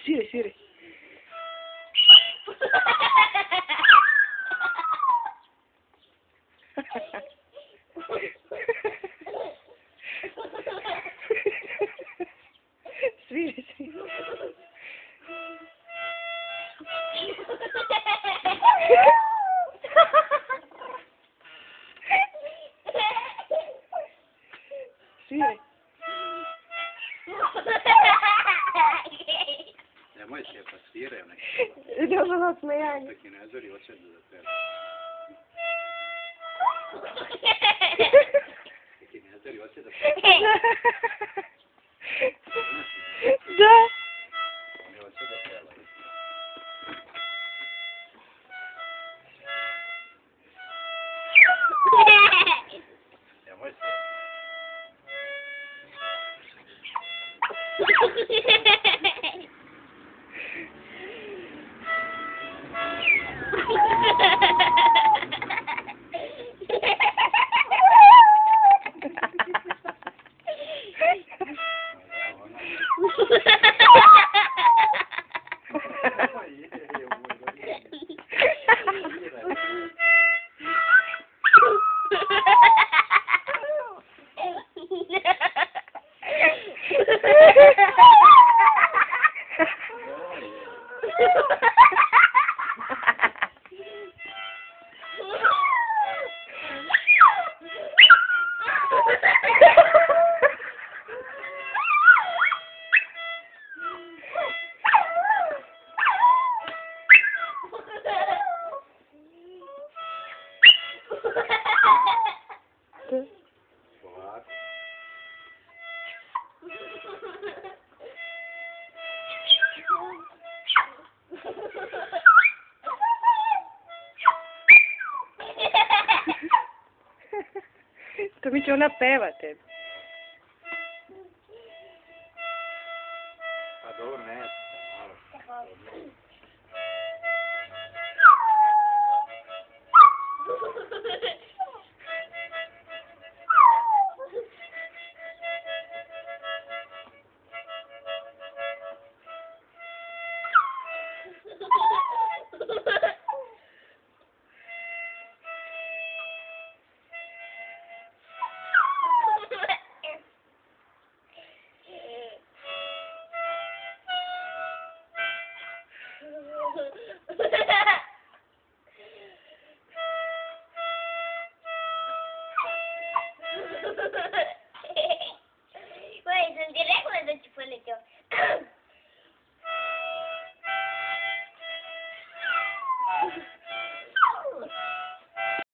Siri, Siri. Sviri, sviri. Sviri. Nemoj se, pa sviraj onaj. Idemo na smejanje. Taki nazori osjedu za tebe. Taki nazori osjedu za tebe. Da. Ne osjedu za tebe. Nemoj se. To mi će ona peva tebi. Pa dobro, ne. Malo. Ой, sam ti rekla da ću poletio.